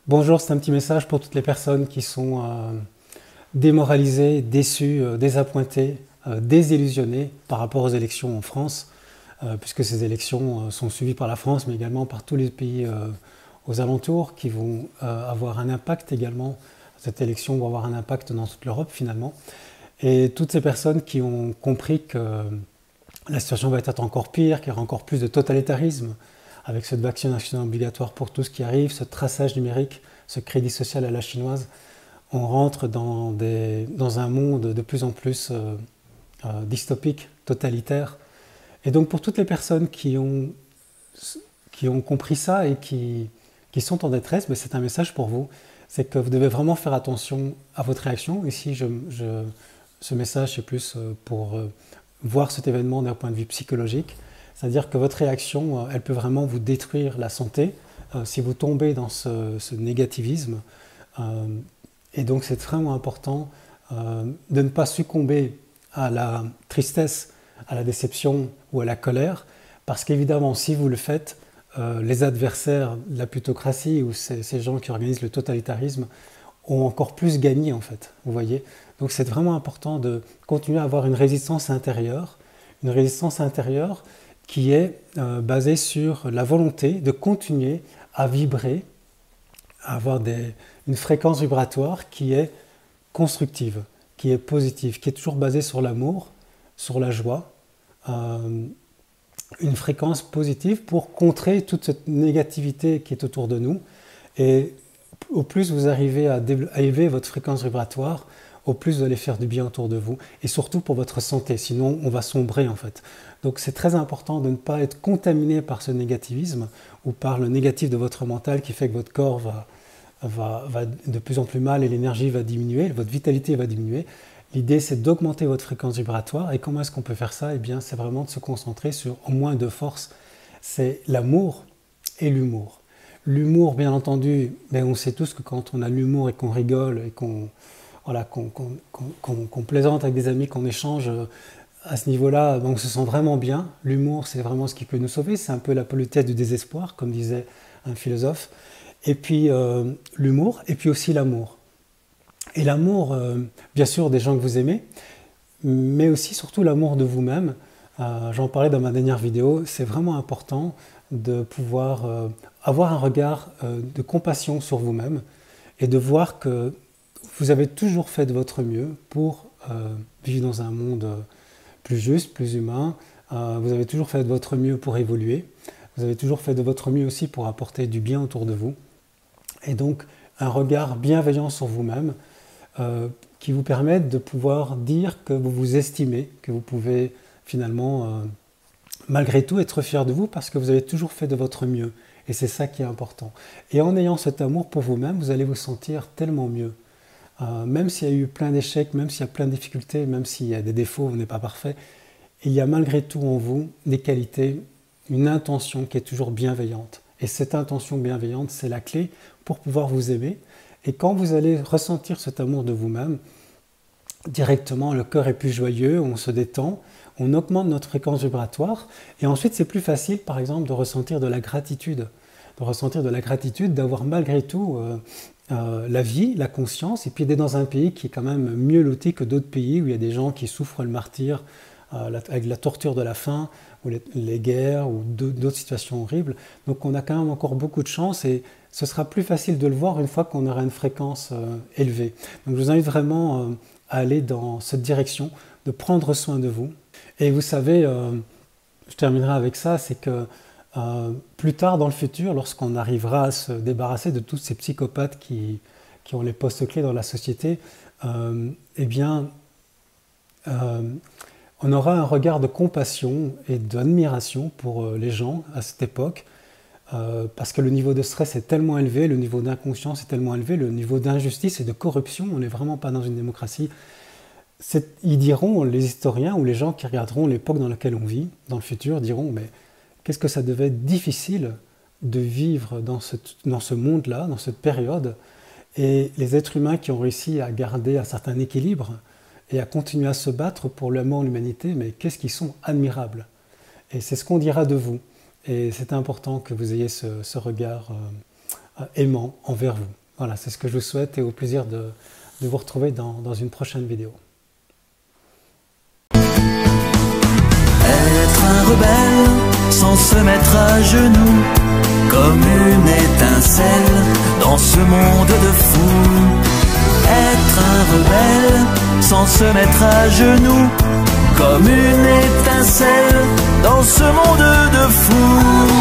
Bonjour, c'est un petit message pour toutes les personnes qui sont démoralisées, déçues, désappointées, désillusionnées par rapport aux élections en France, puisque ces élections sont suivies par la France, mais également par tous les pays aux alentours qui vont avoir un impact également. Cette élection va avoir un impact dans toute l'Europe finalement. Et toutes ces personnes qui ont compris que la situation va être encore pire, qu'il y aura encore plus de totalitarisme, avec cette vaccination obligatoire pour tous qui arrive, ce traçage numérique, ce crédit social à la chinoise, on rentre dans un monde de plus en plus dystopique, totalitaire. Et donc pour toutes les personnes qui ont compris ça et qui sont en détresse, ben c'est un message pour vous. C'est que vous devez vraiment faire attention à votre réaction. Ici, ce message, c'est plus pour voir cet événement d'un point de vue psychologique. C'est-à-dire que votre réaction, elle peut vraiment vous détruire la santé si vous tombez dans ce négativisme. Et donc c'est vraiment important de ne pas succomber à la tristesse, à la déception ou à la colère, parce qu'évidemment, si vous le faites, les adversaires de la plutocratie ou ces gens qui organisent le totalitarisme ont encore plus gagné en fait, vous voyez. Donc c'est vraiment important de continuer à avoir une résistance intérieure qui est basée sur la volonté de continuer à vibrer, à avoir une fréquence vibratoire qui est constructive, qui est positive, qui est toujours basée sur l'amour, sur la joie, une fréquence positive pour contrer toute cette négativité qui est autour de nous. Et au plus vous arrivez à élever votre fréquence vibratoire, au plus vous allez faire du bien autour de vous, et surtout pour votre santé, sinon on va sombrer en fait. Donc c'est très important de ne pas être contaminé par ce négativisme, ou par le négatif de votre mental qui fait que votre corps va de plus en plus mal et l'énergie va diminuer, votre vitalité va diminuer. L'idée c'est d'augmenter votre fréquence vibratoire, et comment est-ce qu'on peut faire ça? Eh bien c'est vraiment de se concentrer sur au moins deux forces, c'est l'amour et l'humour. L'humour, bien entendu, mais on sait tous que quand on a l'humour et qu'on rigole et qu'on plaisante avec des amis, qu'on échange à ce niveau-là, on se sent vraiment bien. L'humour, c'est vraiment ce qui peut nous sauver. C'est un peu la politesse du désespoir, comme disait un philosophe. Et puis l'humour, et puis aussi l'amour. Et l'amour, bien sûr, des gens que vous aimez, mais aussi surtout l'amour de vous-même. J'en parlais dans ma dernière vidéo, c'est vraiment important de pouvoir avoir un regard de compassion sur vous-même et de voir que vous avez toujours fait de votre mieux pour vivre dans un monde plus juste, plus humain. Vous avez toujours fait de votre mieux pour évoluer. Vous avez toujours fait de votre mieux aussi pour apporter du bien autour de vous. Et donc, un regard bienveillant sur vous-même qui vous permette de pouvoir dire que vous vous estimez, que vous pouvez finalement, malgré tout, être fier de vous parce que vous avez toujours fait de votre mieux. Et c'est ça qui est important. Et en ayant cet amour pour vous-même, vous allez vous sentir tellement mieux. Même s'il y a eu plein d'échecs, même s'il y a plein de difficultés, même s'il y a des défauts, on n'est pas parfait, il y a malgré tout en vous des qualités, une intention qui est toujours bienveillante. Et cette intention bienveillante, c'est la clé pour pouvoir vous aimer. Et quand vous allez ressentir cet amour de vous-même, directement, le cœur est plus joyeux, on se détend, on augmente notre fréquence vibratoire. Et ensuite, c'est plus facile, par exemple, de ressentir de la gratitude. De ressentir de la gratitude, d'avoir malgré tout la vie, la conscience, et puis d'être dans un pays qui est quand même mieux loti que d'autres pays où il y a des gens qui souffrent le martyre avec la torture de la faim, ou les guerres, ou d'autres situations horribles. Donc on a quand même encore beaucoup de chance, et ce sera plus facile de le voir une fois qu'on aura une fréquence élevée. Donc je vous invite vraiment à aller dans cette direction, de prendre soin de vous. Et vous savez, je terminerai avec ça, c'est que plus tard dans le futur, lorsqu'on arrivera à se débarrasser de tous ces psychopathes qui ont les postes clés dans la société, eh bien, on aura un regard de compassion et d'admiration pour les gens à cette époque, parce que le niveau de stress est tellement élevé, le niveau d'inconscience est tellement élevé, le niveau d'injustice et de corruption, on n'est vraiment pas dans une démocratie. Ils diront, les historiens ou les gens qui regarderont l'époque dans laquelle on vit, dans le futur, diront, mais qu'est-ce que ça devait être difficile de vivre dans ce monde-là, dans cette période, et les êtres humains qui ont réussi à garder un certain équilibre et à continuer à se battre pour l'amour et l'humanité, mais qu'est-ce qu'ils sont admirables. Et c'est ce qu'on dira de vous. Et c'est important que vous ayez ce regard aimant envers vous. Voilà, c'est ce que je vous souhaite et au plaisir de vous retrouver dans une prochaine vidéo. Être un rebelle sans se mettre à genoux, comme une étincelle dans ce monde de fous. Être un rebelle sans se mettre à genoux, comme une étincelle dans ce monde de fous.